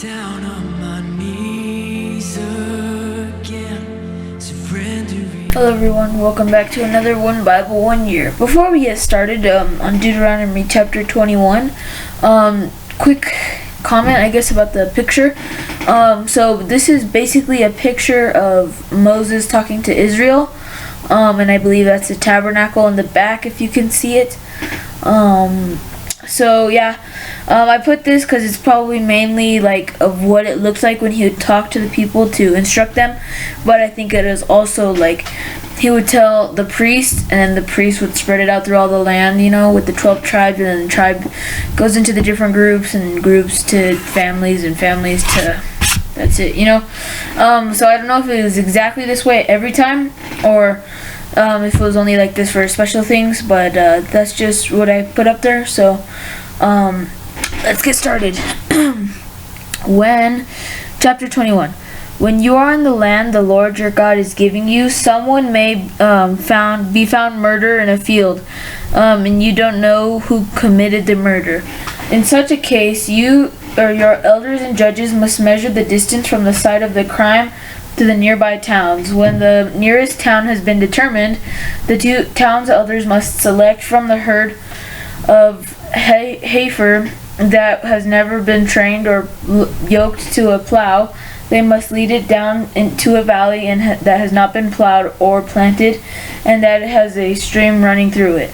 down on my knees again, surrendering. Hello everyone, welcome back to another One Bible, 1 Year. Before we get started on Deuteronomy chapter 21, quick comment I guess about the picture. So this is basically a picture of Moses talking to Israel, and I believe that's the tabernacle in the back if you can see it. I put this because it's probably mainly like of what it looks like when he would talk to the people to instruct them, but I think it is also like he would tell the priest, and then the priest would spread it out through all the land, with the 12 tribes, and then the tribe goes into the different groups, and groups to families, and families to, that's it, so I don't know if it was exactly this way every time, or if it was only like this for special things, but that's just what I put up there. So let's get started. Chapter 21. When you are in the land the Lord your God is giving you, someone may be found murdered in a field, and you don't know who committed the murder. In such a case, you or your elders and judges must measure the distance from the site of the crime to the nearby towns. When the nearest town has been determined, the two towns' elders must select from the herd of heifer that has never been trained or yoked to a plow. They must lead it down into a valley that has not been plowed or planted, and that has a stream running through it.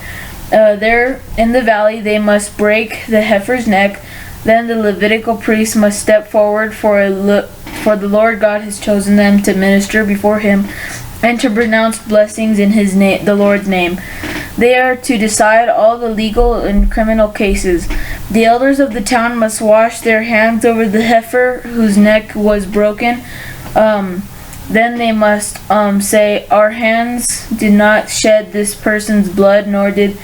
There in the valley they must break the heifer's neck. Then the Levitical priest must step forward, for the Lord God has chosen them to minister before him and to pronounce blessings in his name, the Lord's name. They are to decide all the legal and criminal cases. The elders of the town must wash their hands over the heifer whose neck was broken. Then they must say, "Our hands did not shed this person's blood, nor did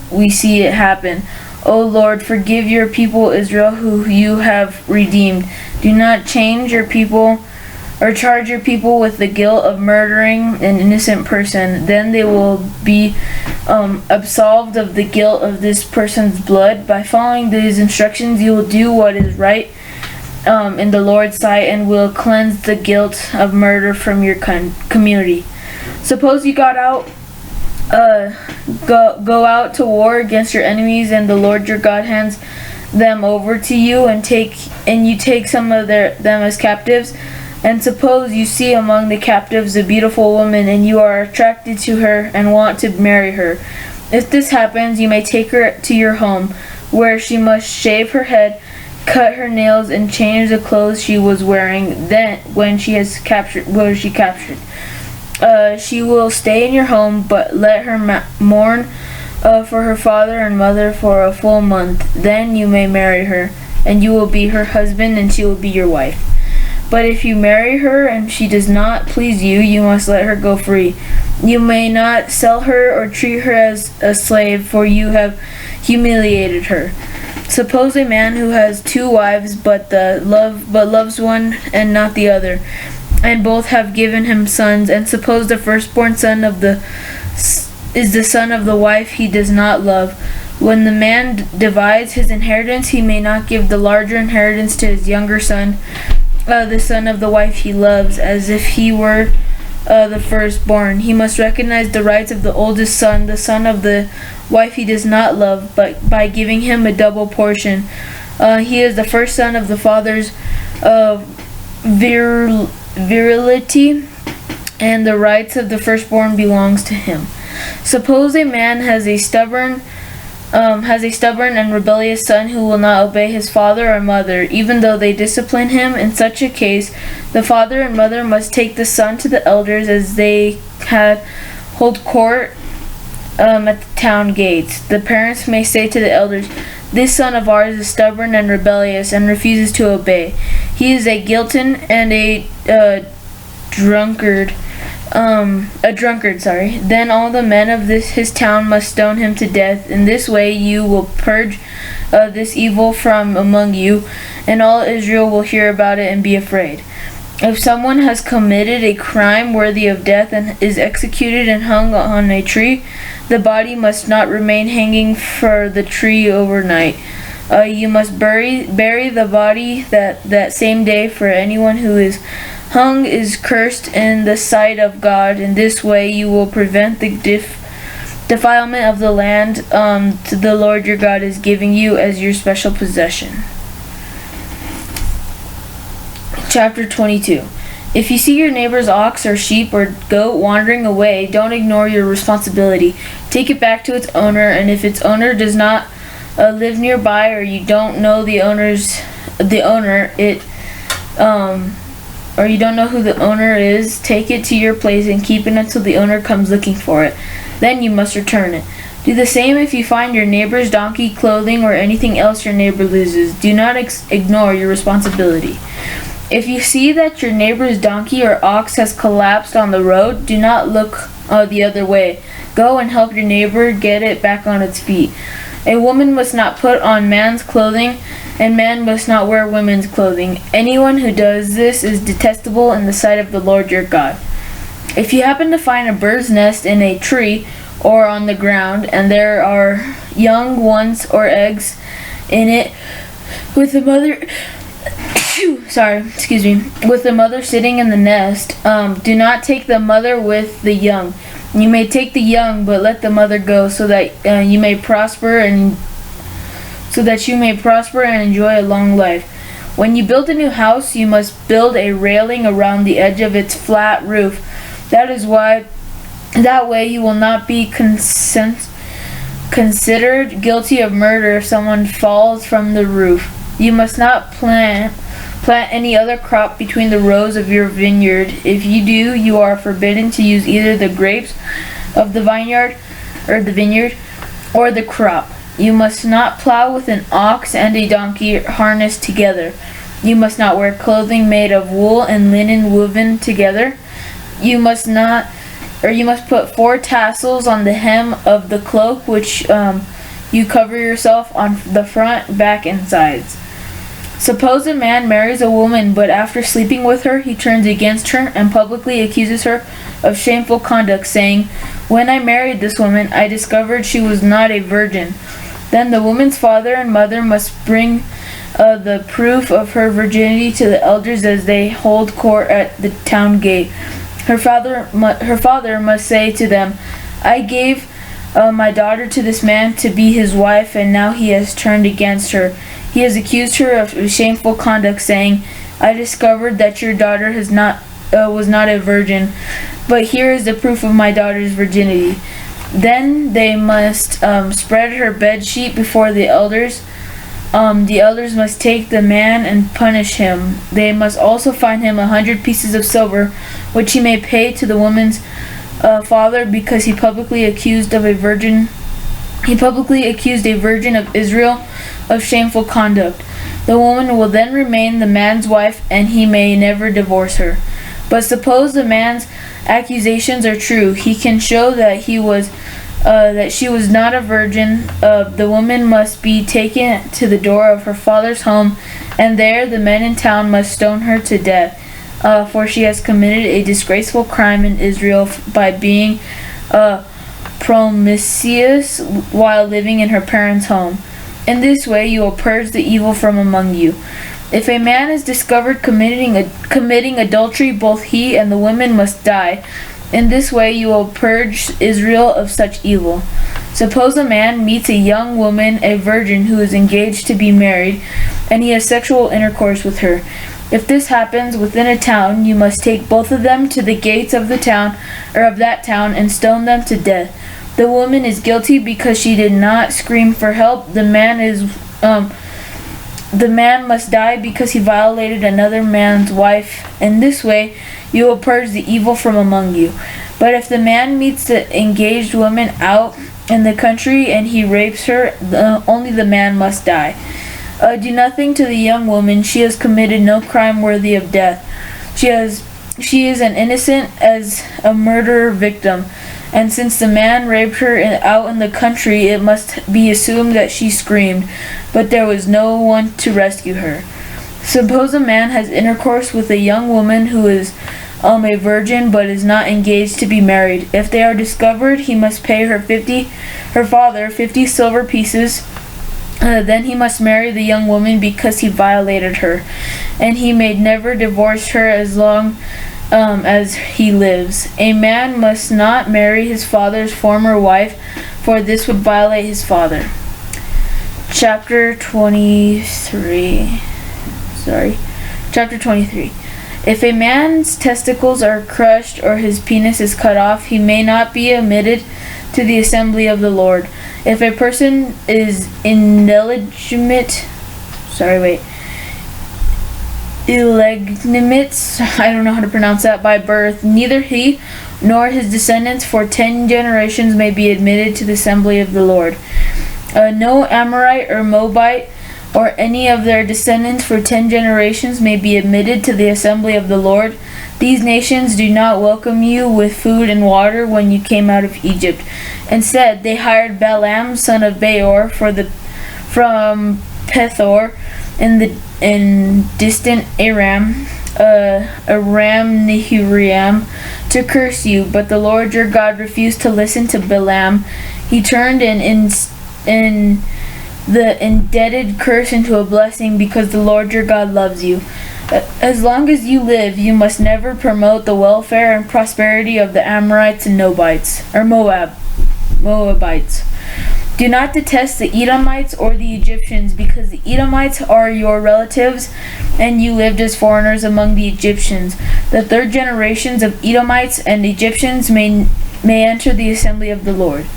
we see it happen. O Lord, forgive your people Israel, who you have redeemed. Do not change your people or charge your people with the guilt of murdering an innocent person. Then they will be absolved of the guilt of this person's blood. By following these instructions, you will do what is right in the Lord's sight, and will cleanse the guilt of murder from your community." Suppose you go out to war against your enemies, and the Lord your God hands them over to you, and you take some of them as captives. And suppose you see among the captives a beautiful woman, and you are attracted to her and want to marry her. If this happens, you may take her to your home, where she must shave her head, cut her nails, and change the clothes she was wearing. Then, when she is captured, she will stay in your home, but let her mourn for her father and mother for a full month. Then you may marry her, and you will be her husband, and she will be your wife. But if you marry her and she does not please you, you must let her go free. You may not sell her or treat her as a slave, for you have humiliated her. Suppose a man who has two wives, but loves one and not the other, and both have given him sons. And suppose the firstborn son is the son of the wife he does not love. When the man divides his inheritance, he may not give the larger inheritance to his younger son, the son of the wife he loves, as if he were the firstborn. He must recognize the rights of the oldest son, the son of the wife he does not love, but by giving him a double portion. He is the first son of the father's virility, and the rights of the firstborn belongs to him. Suppose a man has a stubborn and rebellious son who will not obey his father or mother, even though they discipline him. In such a case, the father and mother must take the son to the elders, as they hold court at the town gates. The parents may say to the elders, "This son of ours is stubborn and rebellious, and refuses to obey. He is a glutton and a drunkard. Then all the men of his town must stone him to death. In this way you will purge this evil from among you, and all Israel will hear about it and be afraid. If someone has committed a crime worthy of death and is executed and hung on a tree, the body must not remain hanging for the tree overnight. You must bury the body that same day, for anyone who is hung is cursed in the sight of God. In this way you will prevent the defilement of the land the Lord your God is giving you as your special possession. Chapter 22. If you see your neighbor's ox or sheep or goat wandering away, don't ignore your responsibility. Take it back to its owner, and if its owner does not live nearby, or you don't know or you don't know who the owner is, take it to your place and keep it until the owner comes looking for it. Then you must return it. Do the same if you find your neighbor's donkey, clothing, or anything else your neighbor loses. Do not ignore your responsibility. If you see that your neighbor's donkey or ox has collapsed on the road, do not look the other way. Go and help your neighbor get it back on its feet. A woman must not put on man's clothing, and man must not wear women's clothing. Anyone who does this is detestable in the sight of the Lord your God. If you happen to find a bird's nest in a tree or on the ground, and there are young ones or eggs in it, with the mother with the mother sitting in the nest, do not take the mother with the young. You may take the young, but let the mother go, so that you may prosper and enjoy a long life. When you build a new house, you must build a railing around the edge of its flat roof. That way you will not be considered guilty of murder if someone falls from the roof. You must not plant any other crop between the rows of your vineyard. If you do, you are forbidden to use either the grapes of the vineyard or the crop. You must not plow with an ox and a donkey harnessed together. You must not wear clothing made of wool and linen woven together. You must put 4 tassels on the hem of the cloak, which you cover yourself on the front, back, and sides. Suppose a man marries a woman, but after sleeping with her, he turns against her and publicly accuses her of shameful conduct, saying, "When I married this woman, I discovered she was not a virgin." Then the woman's father and mother must bring the proof of her virginity to the elders as they hold court at the town gate. Her father must say to them, "I gave my daughter to this man to be his wife, and now he has turned against her. He has accused her of shameful conduct, saying, 'I discovered that your daughter was not a virgin, but here is the proof of my daughter's virginity.' Then they must spread her bed sheet before the elders. The elders must take the man and punish him. They must also fine him 100 pieces of silver, which he may pay to the woman's father, because he publicly accused a virgin of Israel of shameful conduct. The woman will then remain the man's wife, and he may never divorce her. But suppose the man's accusations are true, he can show that she was not a virgin. The woman must be taken to the door of her father's home, and there the men in town must stone her to death, for she has committed a disgraceful crime in Israel by being promiscuous while living in her parents' home. In this way you will purge the evil from among you. If a man is discovered committing adultery, both he and the woman must die. In this way you will purge Israel of such evil. Suppose a man meets a young woman, a virgin, who is engaged to be married, and he has sexual intercourse with her. If this happens within a town, you must take both of them to the gates of the town or of that town and stone them to death. The woman is guilty because she did not scream for help. The man must die because he violated another man's wife. In this way you will purge the evil from among you. But if the man meets the engaged woman out in the country and he rapes her, only the man must die. Do nothing to the young woman. She has committed no crime worthy of death. She is an innocent as a murder victim. And since the man raped her out in the country, it must be assumed that she screamed, but there was no one to rescue her. Suppose a man has intercourse with a young woman who is a virgin but is not engaged to be married. If they are discovered, he must pay her father 50 silver pieces Then he must marry the young woman because he violated her, and he may never divorce her as long as he lives. A man must not marry his father's former wife, for this would violate his father. Chapter 23. Chapter 23. If a man's testicles are crushed or his penis is cut off, he may not be admitted to the assembly of the Lord. If a person is illegitimate, I don't know how to pronounce that, by birth, neither he nor his descendants for 10 generations may be admitted to the assembly of the Lord. No Amorite or Moabite or any of their descendants for 10 generations may be admitted to the assembly of the Lord. These nations do not welcome you with food and water when you came out of Egypt. Instead, they hired Balaam, son of Beor, from Pethor in distant Aram Naharaim, to curse you. But the Lord your God refused to listen to Balaam. He turned the indebted curse into a blessing because the Lord your God loves you. As long as you live, you must never promote the welfare and prosperity of the Amorites and Moabites. Do not detest the Edomites or the Egyptians, because the Edomites are your relatives, and you lived as foreigners among the Egyptians. The third generations of Edomites and Egyptians may enter the assembly of the Lord.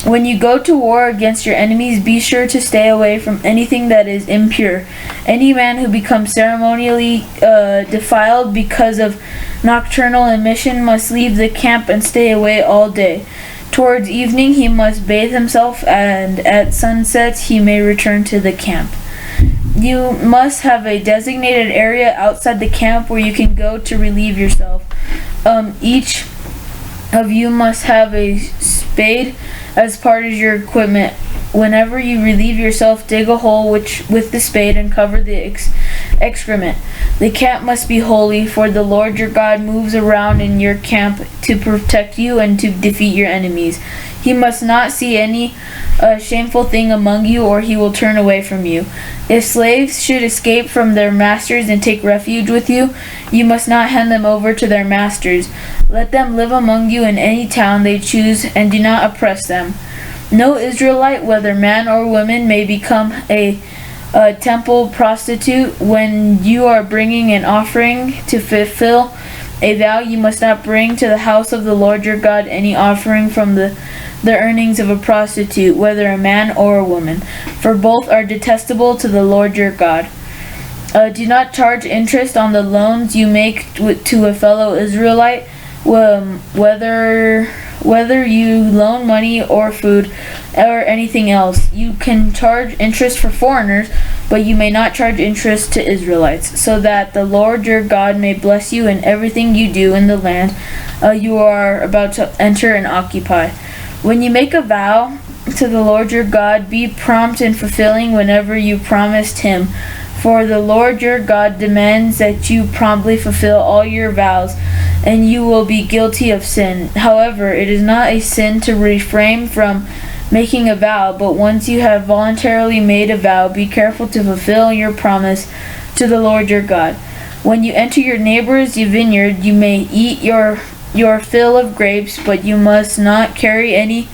When you go to war against your enemies, be sure to stay away from anything that is impure. Any man who becomes ceremonially defiled because of nocturnal emission must leave the camp and stay away all day. Towards evening he must bathe himself, and at sunset he may return to the camp. You must have a designated area outside the camp where you can go to relieve yourself. Each of you must have a spade as part of your equipment. Whenever you relieve yourself, dig a hole with the spade and cover the excrement. The camp must be holy, for the Lord your God moves around in your camp to protect you and to defeat your enemies. He must not see any shameful thing among you, or he will turn away from you. If slaves should escape from their masters and take refuge with you, you must not hand them over to their masters. Let them live among you in any town they choose, and do not oppress them. No Israelite, whether man or woman, may become a temple prostitute. When you are bringing an offering to fulfill a vow, you must not bring to the house of the Lord your God any offering from the earnings of a prostitute, whether a man or a woman, for both are detestable to the Lord your God. Do not charge interest on the loans you make to a fellow Israelite, whether you loan money or food or anything else. You can charge interest for foreigners, but you may not charge interest to Israelites, so that the Lord your God may bless you in everything you do in the land you are about to enter and occupy. When you make a vow to the Lord your God, be prompt in fulfilling whenever you promised him, for the Lord your God demands that you promptly fulfill all your vows, and you will be guilty of sin. However, it is not a sin to refrain from making a vow, but once you have voluntarily made a vow, be careful to fulfill your promise to the Lord your God. When you enter your neighbor's vineyard, you may eat your fill of grapes, but you must not carry any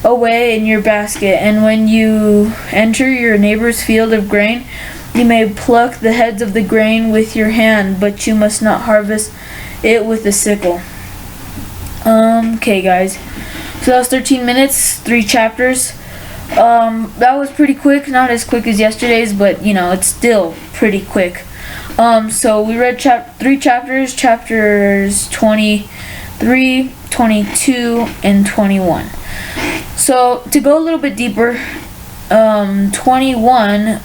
away in your basket. And when you enter your neighbor's field of grain, you may pluck the heads of the grain with your hand, but you must not harvest it with a sickle. Okay, guys. So that was 13 minutes, 3 chapters. That was pretty quick. Not as quick as yesterday's, but, it's still pretty quick. So we read 3 chapters, chapters 23, 22, and 21. So to go a little bit deeper, 21,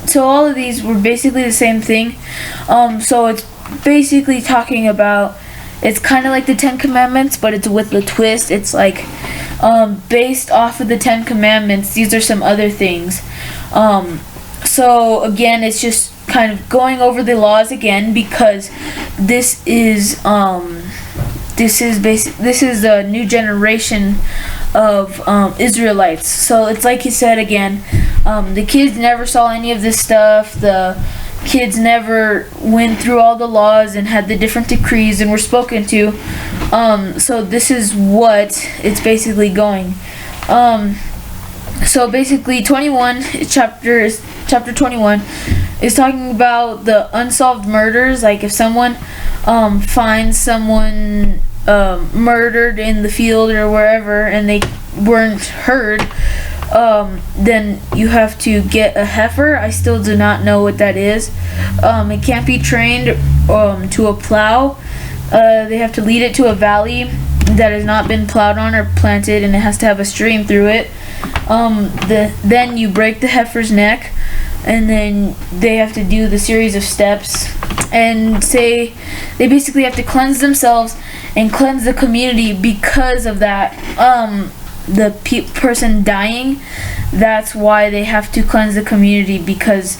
so all of these were basically the same thing. So it's basically talking about, it's kind of like the 10 Commandments, but it's with a twist. It's like based off of the 10 Commandments, these are some other things. So again, it's just kind of going over the laws again, because this is the new generation of Israelites. So it's like he said again, the kids never saw any of this stuff. The kids never went through all the laws and had the different decrees and were spoken to. So this is what it's basically going. So basically 21 chapter 21 is talking about the unsolved murders. Like if someone finds someone murdered in the field or wherever and they weren't heard, then you have to get a heifer. I still do not know what that is. It can't be trained to a plow. They have to lead it to a valley that has not been plowed on or planted, and it has to have a stream through it. Then you break the heifer's neck, and then they have to do the series of steps, and say they basically have to cleanse themselves and cleanse the community because of that. The person dying, that's why they have to cleanse the community, because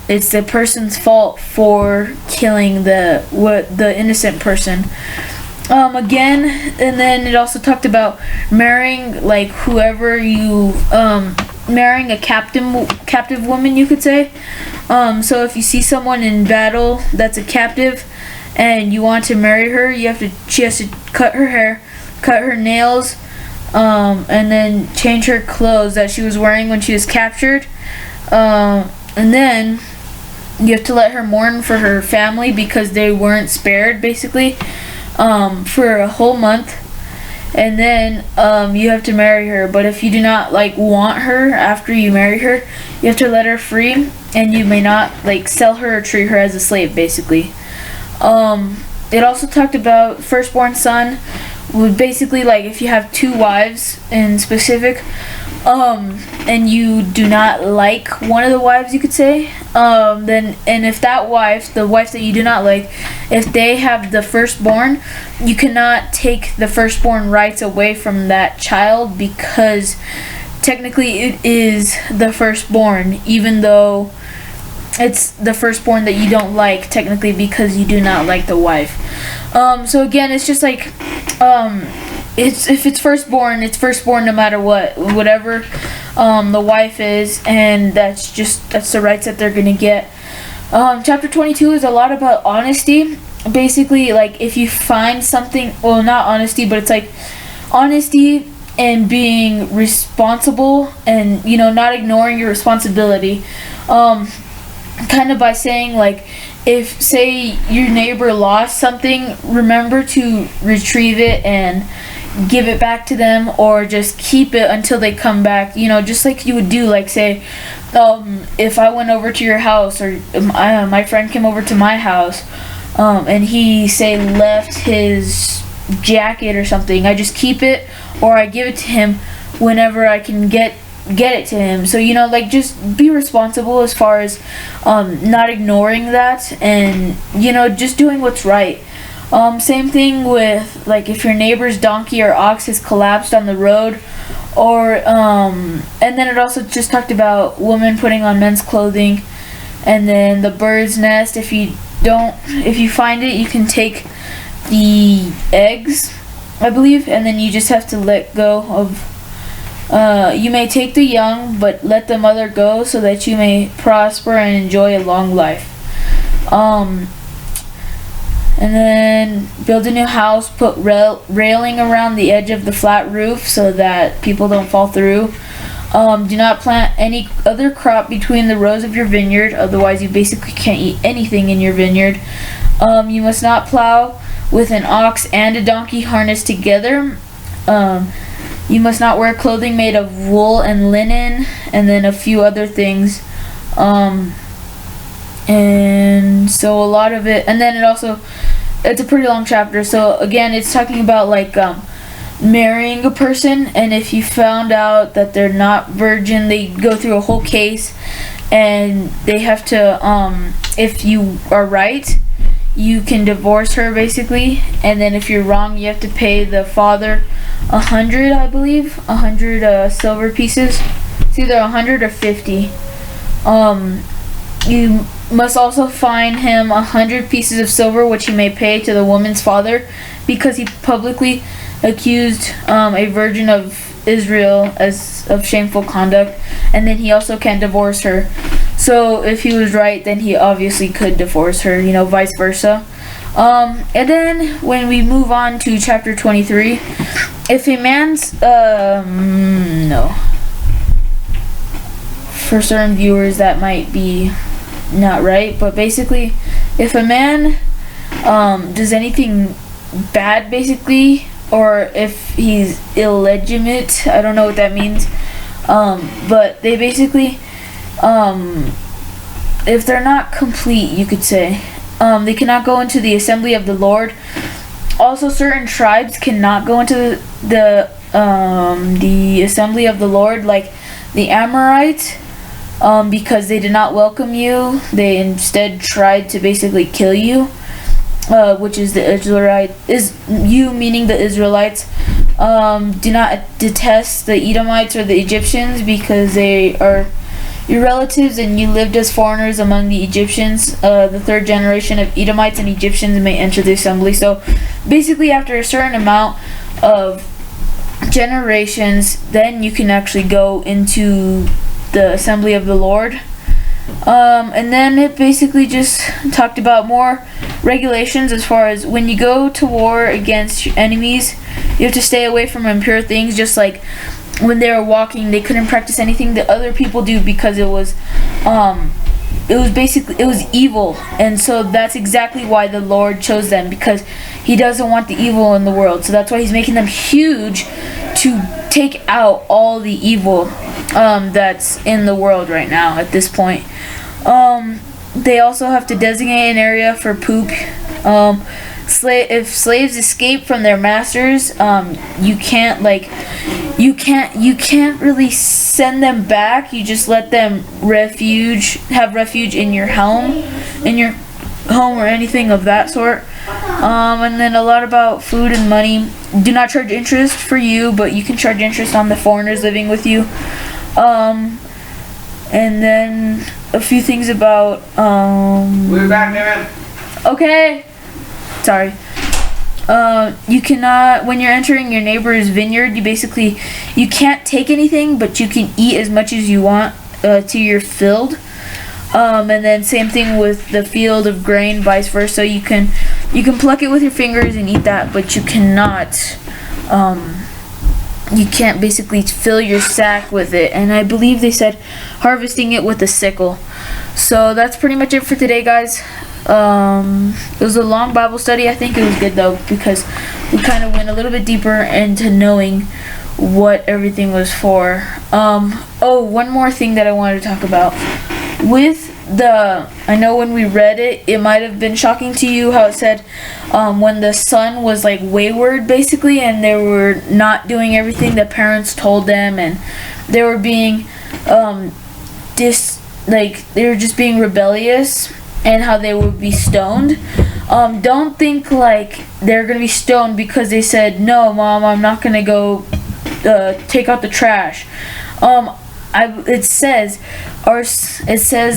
it's the person's fault for killing the innocent person. Again, and then it also talked about marrying, like, whoever you marrying a captive woman, you could say. So if you see someone in battle that's a captive and you want to marry her, she has to cut her hair, cut her nails, and then change her clothes that she was wearing when she was captured. And then you have to let her mourn for her family because they weren't spared, basically, for a whole month. And then you have to marry her. But if you do not want her after you marry her, you have to let her free, and you may not sell her or treat her as a slave, basically. It also talked about firstborn son. Would basically, if you have two wives in specific, and you do not like one of the wives, you could say, then, and if that wife, the wife that you do not like, if they have the firstborn, you cannot take the firstborn rights away from that child, because technically it is the firstborn, even though it's the firstborn that you don't like, technically, because you do not like the wife. So again, it's just if it's firstborn no matter whatever the wife is, and that's the rights that they're gonna get. Chapter 22 is a lot about honesty. Basically, if you find something, well, not honesty, but it's honesty and being responsible, and not ignoring your responsibility. Kind of by saying, if, say, your neighbor lost something, remember to retrieve it and give it back to them, or just keep it until they come back, just like you would do, say, if I went over to your house, or my friend came over to my house, and he, say, left his jacket or something, I just keep it, or I give it to him whenever I can get it to him. So just be responsible as far as not ignoring that, and just doing what's right. Same thing with if your neighbor's donkey or ox has collapsed on the road, or and then it also just talked about women putting on men's clothing, and then the bird's nest. If you find it, you can take the eggs, I believe, and then you just have to let go of. You may take the young, but let the mother go, so that you may prosper and enjoy a long life. And then build a new house, put railing around the edge of the flat roof so that people don't fall through. Do not plant any other crop between the rows of your vineyard, otherwise you basically can't eat anything in your vineyard. You must not plow with an ox and a donkey harnessed together. You must not wear clothing made of wool and linen, and then a few other things. And so a lot of it, and then it's a pretty long chapter. So again, it's talking about marrying a person, and if you found out that they're not virgin, they go through a whole case, and they have to, if you are right, you can divorce her, basically, and then if you're wrong, you have to pay the father 100, I believe, 100 silver pieces. It's either 100 or 50. You must also fine him 100 pieces of silver, which you may pay to the woman's father, because he publicly accused a virgin of Israel as of shameful conduct, and then he also can't divorce her. So if he was right, then he obviously could divorce her, vice versa. And then when we move on to chapter 23, if a man's no, for certain viewers that might be not right, but basically if a man does anything bad, basically, or if he's illegitimate, I don't know what that means, but they basically, if they're not complete, you could say, they cannot go into the assembly of the Lord. Also, certain tribes cannot go into the assembly of the Lord, like the Amorites, because they did not welcome you. They instead tried to basically kill you, which is the Israelite, is you meaning the Israelites. Do not detest the Edomites or the Egyptians, because they are your relatives and you lived as foreigners among the Egyptians. The third generation of Edomites and Egyptians may enter the assembly. So basically after a certain amount of generations, then you can actually go into the assembly of the Lord. And then it basically just talked about more regulations as far as when you go to war against your enemies, you have to stay away from impure things. Just like when they were walking, they couldn't practice anything that other people do, because it was evil. And so that's exactly why the Lord chose them, because he doesn't want the evil in the world. So that's why he's making them huge, to take out all the evil that's in the world right now at this point. They also have to designate an area for poop. If slaves escape from their masters, you can't really send them back. You just let them have refuge in your home, or anything of that sort. And then a lot about food and money. Do not charge interest for you, but you can charge interest on the foreigners living with you. And then a few things about We're back, man. Okay. Sorry. You cannot, when you're entering your neighbor's vineyard, you can't take anything, but you can eat as much as you want till you're filled. And then same thing with the field of grain, vice versa. You can pluck it with your fingers and eat that, but you cannot. You can't basically fill your sack with it. And I believe they said harvesting it with a sickle. So that's pretty much it for today, guys. It was a long Bible study. I think it was good though, because we kind of went a little bit deeper into knowing what everything was for. One more thing that I wanted to talk about. I know when we read it, it might have been shocking to you how it said when the son was like wayward, basically, and they were not doing everything the parents told them, and they were being they were just being rebellious, and how they would be stoned. Don't think like they're gonna be stoned because they said, "No, Mom, I'm not gonna go take out the trash." It says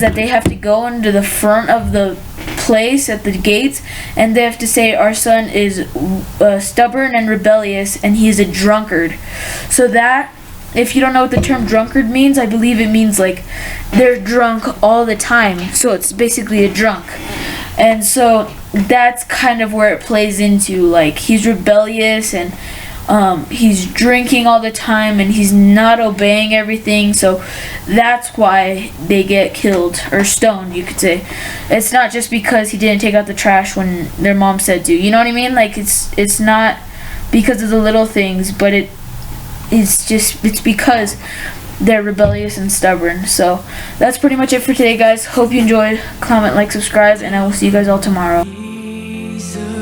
that they have to go into the front of the place at the gates, and they have to say, "Our son is stubborn and rebellious, and he is a drunkard." So that, if you don't know what the term drunkard means, I believe it means like they're drunk all the time. So it's basically a drunk. And so that's kind of where it plays into, like, he's rebellious and he's drinking all the time and he's not obeying everything. So that's why they get killed or stoned, you could say. It's not just because he didn't take out the trash when their mom said to. You know what I mean? Like, it's not because of the little things, but it's because they're rebellious and stubborn. So that's pretty much it for today, guys. Hope you enjoyed. Comment, like, subscribe, and I will see you guys all tomorrow. Jesus.